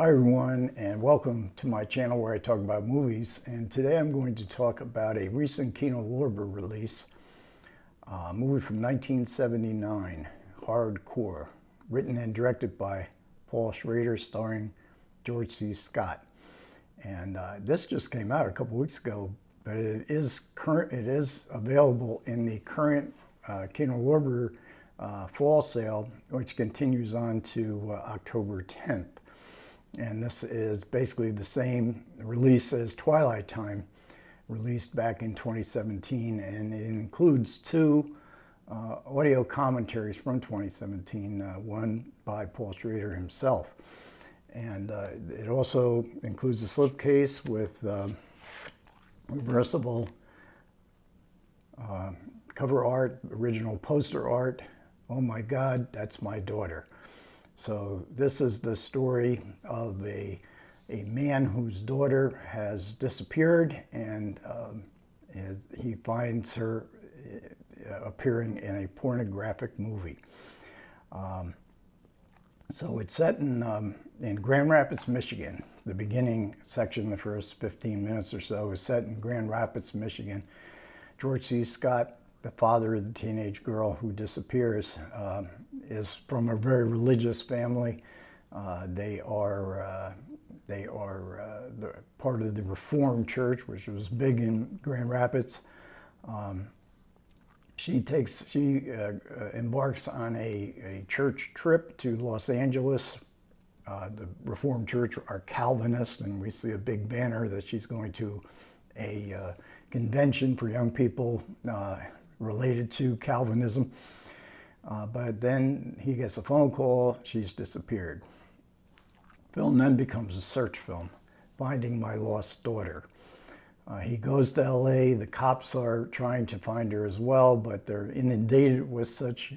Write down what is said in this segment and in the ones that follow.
Hi everyone, and welcome to my channel where I talk about movies. And today I'm going to talk about a recent Kino Lorber release, a movie from 1979, Hardcore, written and directed by Paul Schrader, starring George C. Scott. And this just came out a couple weeks ago, but it is available in the current Kino Lorber fall sale, which continues on to October 10th. And this is basically the same release as Twilight Time, released back in 2017, and it includes two audio commentaries from 2017, one by Paul Schrader himself. And it also includes a slipcase with reversible cover art, original poster art. Oh my God, that's my daughter. So this is the story of a man whose daughter has disappeared, and he finds her appearing in a pornographic movie. So it's set in Grand Rapids, Michigan. The beginning section, the first 15 minutes or so, is set in Grand Rapids, Michigan. George C. Scott, the father of the teenage girl who disappears, is from a very religious family. They are part of the Reformed Church, which was big in Grand Rapids. She embarks on a church trip to Los Angeles. The Reformed Church are Calvinist, and we see a big banner that she's going to a convention for young people related to Calvinism. But then he gets a phone call, she's disappeared. Film then becomes a search film, Finding My Lost Daughter. He goes to LA, the cops are trying to find her as well, but they're inundated with such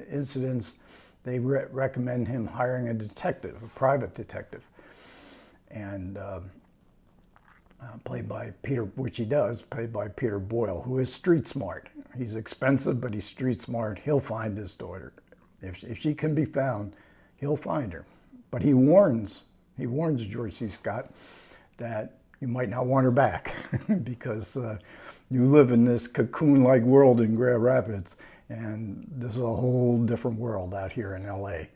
incidents. They recommend him hiring a detective, a private detective. And played by which he does, played by Peter Boyle, who is street smart. He's expensive, but he's street smart. He'll find his daughter. If she can be found, he'll find her. But he warns George C. Scott that you might not want her back because you live in this cocoon-like world in Grand Rapids, and this is a whole different world out here in LA.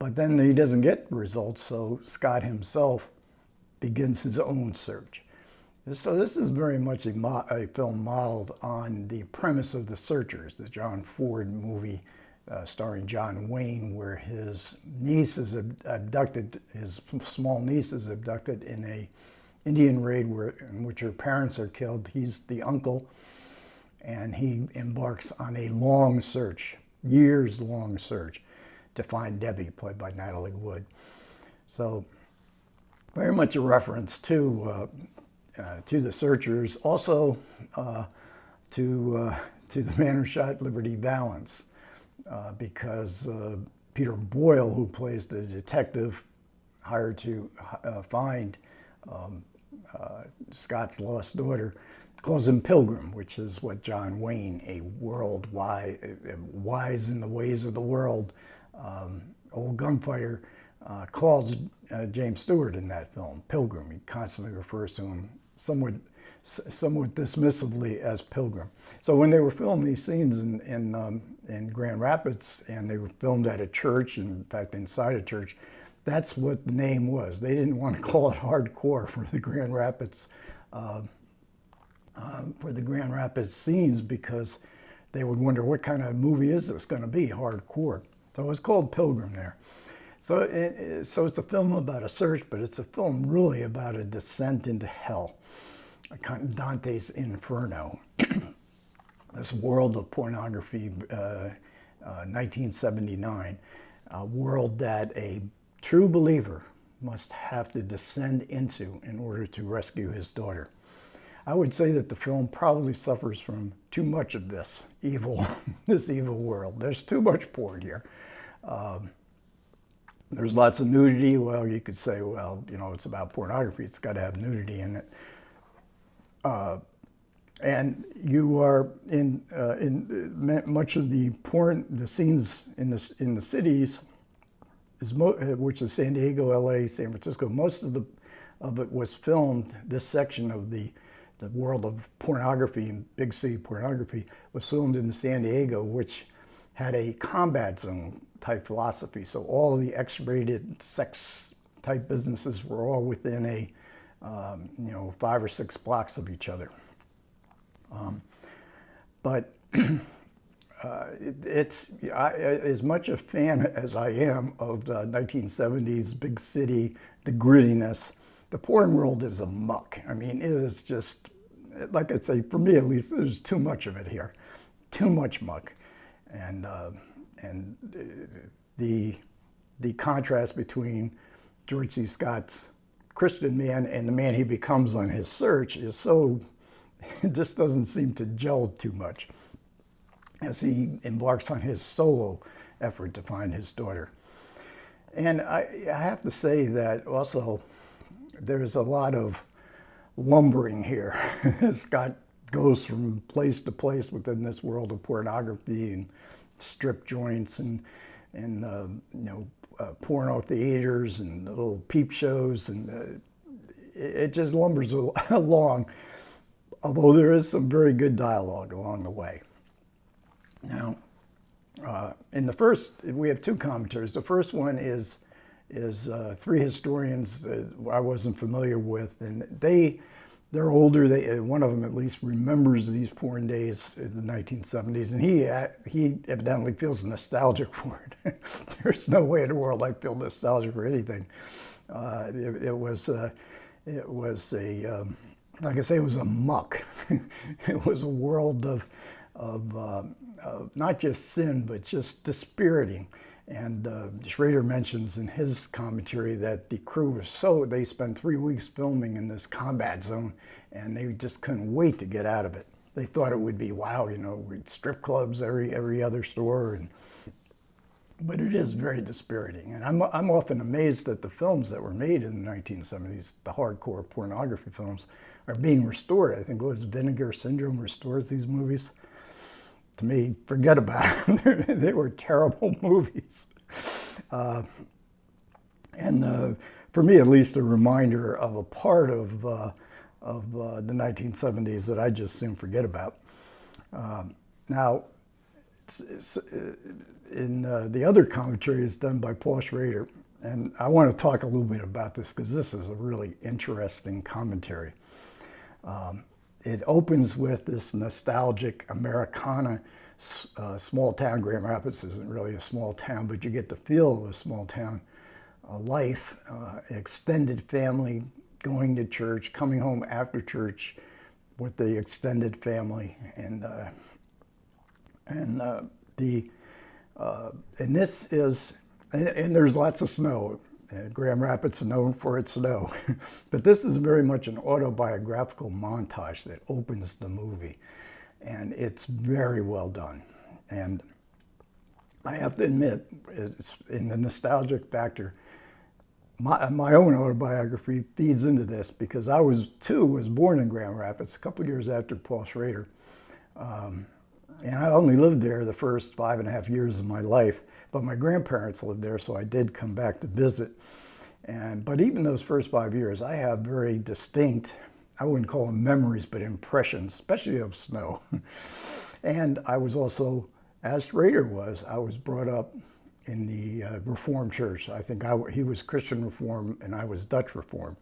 But then he doesn't get results, so Scott himself begins his own search. So this is very much a film modeled on the premise of The Searchers, the John Ford movie starring John Wayne, where his niece is abducted, his small niece is abducted in a Indian raid in which her parents are killed. He's the uncle, and he embarks on a long search, years-long search, to find Debbie, played by Natalie Wood. So very much a reference to The Searchers, also to The Man Who Shot Liberty Valance, because Peter Boyle, who plays the detective hired to find Scott's lost daughter, calls him Pilgrim, which is what John Wayne, a wise in the ways of the world, old gunfighter, calls James Stewart in that film, Pilgrim. He constantly refers to him somewhat dismissively as Pilgrim. So when they were filming these scenes in Grand Rapids, and they were filmed at a church, in fact inside a church, that's what the name was. They didn't want to call it Hardcore for the Grand Rapids scenes, because they would wonder, what kind of movie is this going to be, Hardcore? So it was called Pilgrim there. So it's a film about a search, but it's a film really about a descent into hell, Dante's Inferno. This world of pornography, 1979, a world that a true believer must have to descend into in order to rescue his daughter. I would say that the film probably suffers from too much of this evil, this evil world. There's too much porn here. There's lots of nudity. Well, you could say, well, you know, it's about pornography. It's got to have nudity in it. And you are in much of the scenes in the cities which is San Diego, LA, San Francisco. Most of it was filmed. This section of the world of pornography and big city pornography was filmed in San Diego, which had a combat zone type philosophy. So all of the X-rated sex type businesses were all within a 5 or 6 blocks of each other. But as much a fan as I am of the 1970s big city, the grittiness, the porn world is a muck. I mean, it is just, like I'd say, for me at least, there's too much of it here, too much muck, and the contrast between George C. Scott's Christian man and the man he becomes on his search is so, it just doesn't seem to gel too much as he embarks on his solo effort to find his daughter. And I have to say that also there's a lot of lumbering here. Scott goes from place to place within this world of pornography and strip joints and porno theaters and little peep shows, and it just lumbers along, although there is some very good dialogue along the way. Now, in the first, we have 2 commentaries. The first one is 3 historians that I wasn't familiar with, and they're older. One of them at least remembers these porn days in the 1970s, and he evidently feels nostalgic for it. There's no way in the world I feel nostalgic for anything. It was a like I say, it was a muck. It was a world of not just sin, but just dispiriting. And Schrader mentions in his commentary that the crew was they spent 3 weeks filming in this combat zone, and they just couldn't wait to get out of it. They thought it would be, wow, strip clubs every other store, but it is very dispiriting. And I'm often amazed that the films that were made in the 1970s, the hardcore pornography films, are being restored. I think it was Vinegar Syndrome restores these movies. To me, forget about them. They were terrible movies. And for me, at least, a reminder of a part of the 1970s that I just soon forget about. Now, the other commentary is done by Paul Schrader, and I want to talk a little bit about this because this is a really interesting commentary. It opens with this nostalgic Americana small town. Grand Rapids isn't really a small town, but you get the feel of a small town life, extended family, going to church, coming home after church with the extended family, and this is, and there's lots of snow. Grand Rapids is known for its snow, but this is very much an autobiographical montage that opens the movie, and it's very well done. And I have to admit, it's in the nostalgic factor, my own autobiography feeds into this, because I was born in Grand Rapids a couple of years after Paul Schrader, and I only lived there the first 5.5 years of my life. But my grandparents lived there, so I did come back to visit. But even those first 5 years, I have very distinct, I wouldn't call them memories, but impressions, especially of snow. And I was also, as Schrader was, I was brought up in the Reformed Church. I think he was Christian Reform and I was Dutch Reform.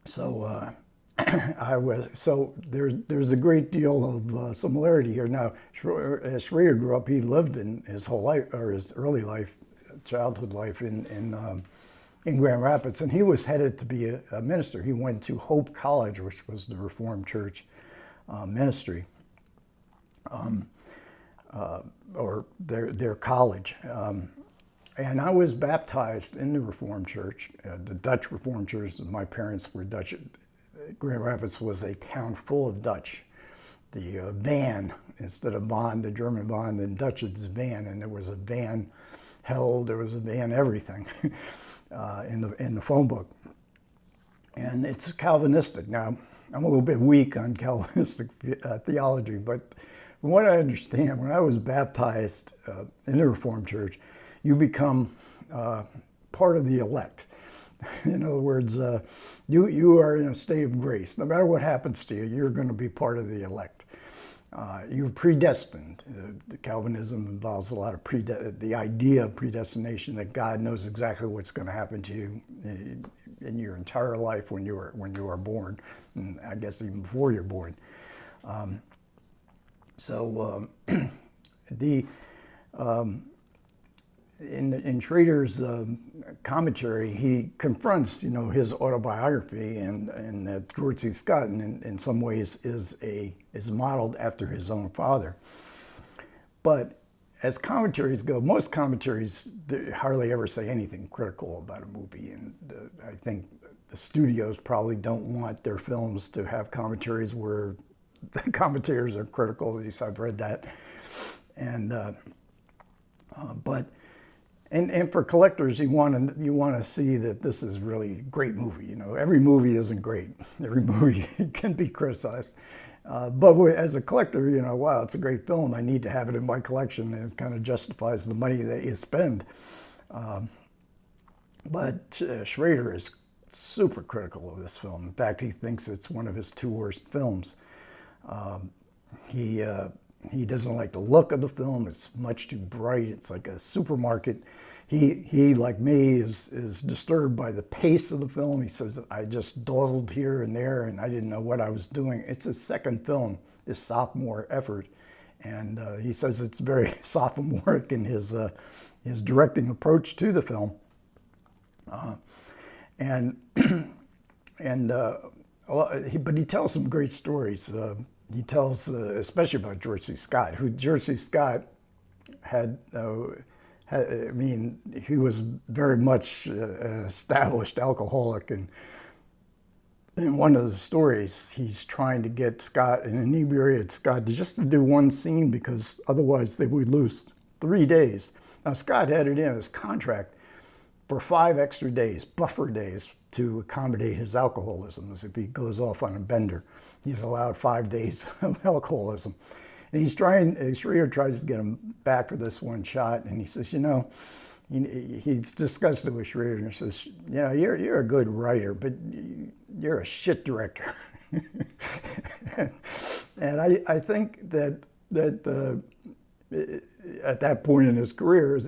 There's a great deal of similarity here. Now, as Schrader grew up, he lived in his whole life, or his early life, childhood life in Grand Rapids, and he was headed to be a minister. He went to Hope College, which was the Reformed Church ministry, or their college. And I was baptized in the Reformed Church, the Dutch Reformed Church. My parents were Dutch. Grand Rapids was a town full of Dutch. The van, instead of bond, the German bond, in Dutch it's van, and there was a van held, there was a van everything in the phone book. And it's Calvinistic. Now, I'm a little bit weak on Calvinistic theology, but from what I understand, when I was baptized in the Reformed Church, you become part of the elect. In other words, you are in a state of grace. No matter what happens to you, you're going to be part of the elect. You're predestined. Calvinism involves a lot of the idea of predestination, that God knows exactly what's going to happen to you in your entire life when you are born, and I guess even before you're born. In Schrader's commentary, he confronts, his autobiography, and George C. Scott, in some ways, is modeled after his own father. But as commentaries go, most commentaries hardly ever say anything critical about a movie, and I think the studios probably don't want their films to have commentaries where the commentators are critical. At least I've read that, and for collectors, you want to see that this is really a great movie. Every movie isn't great. Every movie can be criticized. But as a collector, wow, it's a great film. I need to have it in my collection, and it kind of justifies the money that you spend. But Schrader is super critical of this film. In fact, he thinks it's one of his 2 worst films. He doesn't like the look of the film. It's much too bright. It's like a supermarket. He like me, is disturbed by the pace of the film. He says, I just dawdled here and there, and I didn't know what I was doing. It's his second film, his sophomore effort. And he says it's very sophomoric in his directing approach to the film. But he tells some great stories. He tells, especially about George C. Scott, who George C. Scott he was very much an established alcoholic, and in one of the stories, he's trying to get Scott, an inebriated Scott, just to do one scene, because otherwise they would lose 3 days. Now, Scott had it in his contract for 5 extra days, buffer days, to accommodate his alcoholism. As if he goes off on a bender, he's allowed 5 days of alcoholism. And Schrader tries to get him back for this one shot, and he says, he's disgusted with Schrader, and he says, you're a good writer, but you're a shit director. And I think that at that point in his career,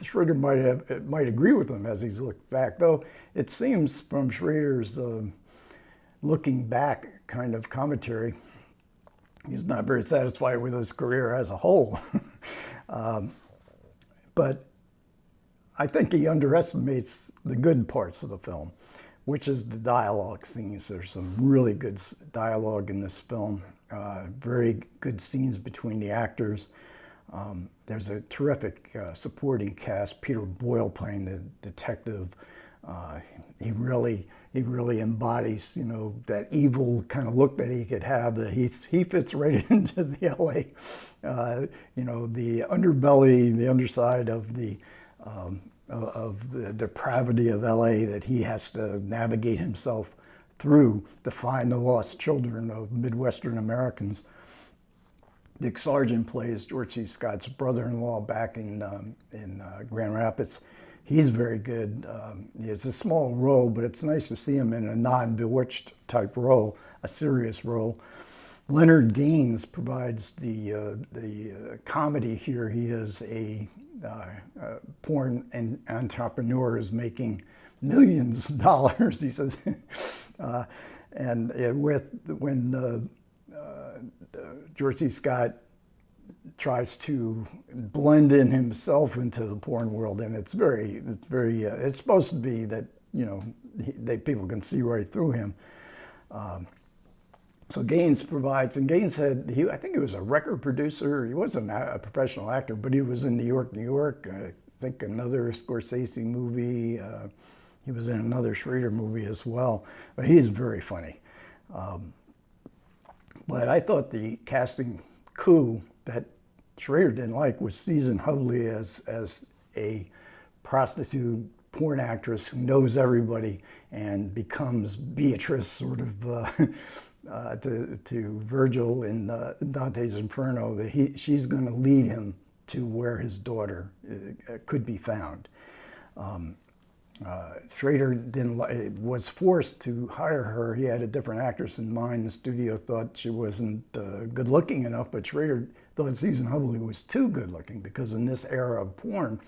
Schrader might agree with him as he's looked back, though it seems from Schrader's looking back kind of commentary, he's not very satisfied with his career as a whole. But I think he underestimates the good parts of the film, which is the dialogue scenes. There's some really good dialogue in this film, very good scenes between the actors. There's a terrific supporting cast. Peter Boyle playing the detective. He really embodies, that evil kind of look that he could have. That he fits right into the LA, the underbelly, the underside of the depravity of LA that he has to navigate himself through to find the lost children of Midwestern Americans. Dick Sargent plays George C. Scott's brother-in-law back in Grand Rapids. He's very good. He has a small role, but it's nice to see him in a non-Bewitched type role, a serious role. Leonard Gaines provides the comedy here. He is a porn entrepreneur who's making millions of dollars, he says. When George C. Scott tries to blend in himself into the porn world, and it's supposed to be that people can see right through him. So Gaines provides, and Gaines I think he was a record producer. He wasn't a professional actor, but he was in New York. I think another Scorsese movie. He was in another Schrader movie as well. But he's very funny. But I thought the casting coup that Schrader didn't like was Susan Hubley as a prostitute porn actress who knows everybody and becomes Beatrice, sort of to Virgil in Dante's Inferno, that she's going to lead him to where his daughter could be found. Schrader was forced to hire her. He had a different actress in mind. The studio thought she wasn't good looking enough, but Schrader thought Susan Hubley was too good looking, because in this era of porn,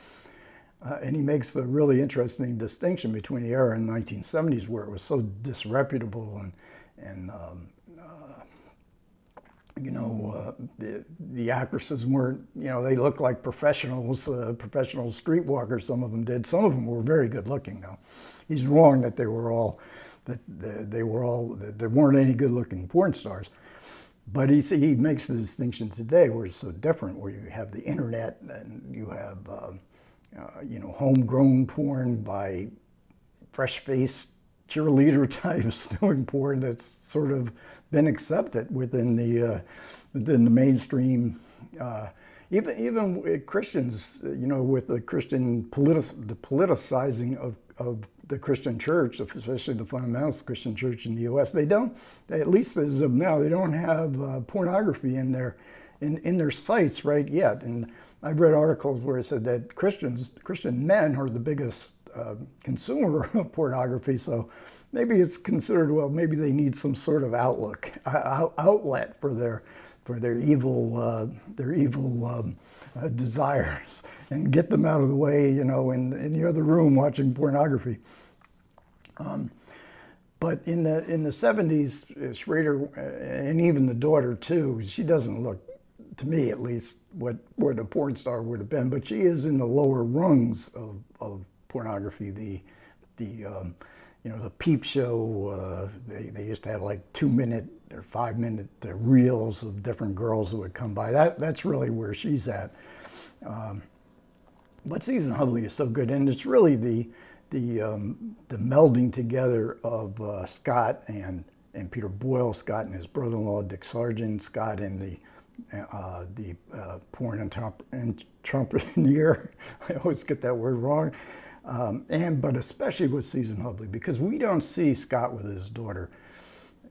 and he makes a really interesting distinction between the era in the 1970s where it was so disreputable and the actresses weren't, they looked like professionals, professional streetwalkers. Some of them did. Some of them were very good looking, though. He's wrong that there weren't any good looking porn stars. But he makes the distinction today where it's so different, where you have the internet and you have, homegrown porn by fresh-faced cheerleader types doing porn that's sort of been accepted within the mainstream. Even Christians, with the politicizing of the Christian church, especially the fundamentalist Christian church in the U.S., at least as of now, they don't have pornography in their sites right yet. And I've read articles where it said that Christian men are the biggest consumer of pornography, so maybe it's considered, well, maybe they need some sort of outlet for their evil desires, and get them out of the way, in the other room watching pornography. But in the 70s, Schrader, and even the daughter too, she doesn't look, to me at least, what a porn star would have been, but she is in the lower rungs of pornography. The peep show, they used to have like 2-minute or 5-minute reels of different girls that would come by. That's really where she's at. But Susan Hubley is so good, and it's really the melding together of Scott and Peter Boyle, Scott and his brother-in-law Dick Sargent, Scott and the porn entrepreneur. I always get that word wrong. But especially with Susan Hubley, because we don't see Scott with his daughter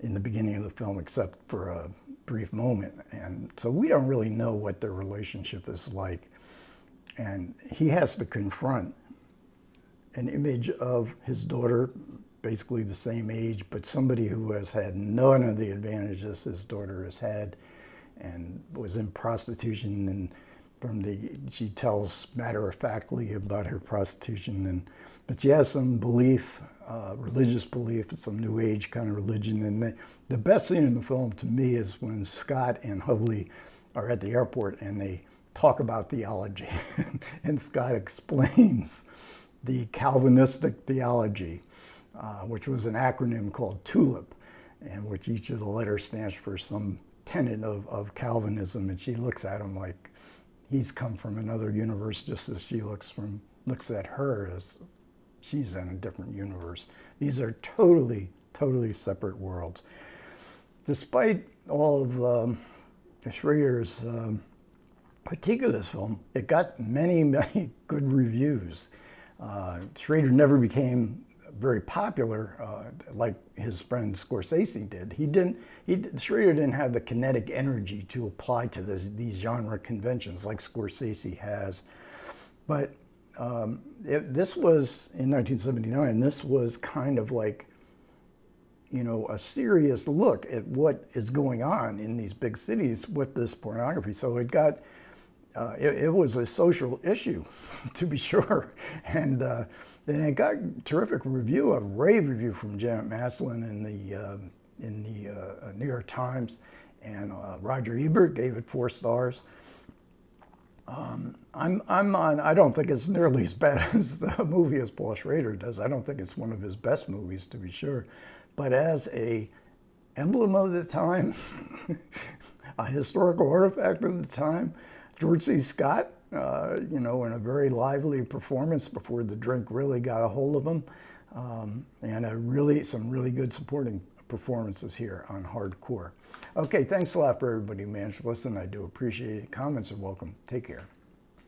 in the beginning of the film except for a brief moment, and so we don't really know what their relationship is like. And he has to confront an image of his daughter, basically the same age, but somebody who has had none of the advantages his daughter has had, and was in prostitution, and she tells matter-of-factly about her prostitution, but she has some belief, religious belief, some New Age kind of religion. And the best scene in the film to me is when Scott and Hubley are at the airport and they talk about theology, and Scott explains the Calvinistic theology, which was an acronym called TULIP, and which each of the letters stands for some tenet of Calvinism, and she looks at him like he's come from another universe, just as she looks at her as she's in a different universe. These are totally, totally separate worlds. Despite all of Schrader's critique of this film, it got many, many good reviews. Schrader never became very popular like his friend Scorsese did. Schrader didn't have the kinetic energy to apply to these genre conventions like Scorsese has. But this was, in 1979, this was kind of like, a serious look at what is going on in these big cities with this pornography. So it got, it was a social issue, to be sure. And it got terrific review, a rave review from Janet Maslin in the New York Times, and Roger Ebert gave it 4 stars. I don't think it's nearly as bad as the movie as Paul Schrader does. I don't think it's one of his best movies, to be sure. But as a emblem of the time, a historical artifact of the time, George C. Scott, in a very lively performance before the drink really got a hold of him, and some really good supporting performances here on Hardcore. Okay, thanks a lot for everybody who managed to listen. I do appreciate it. Comments are welcome. Take care.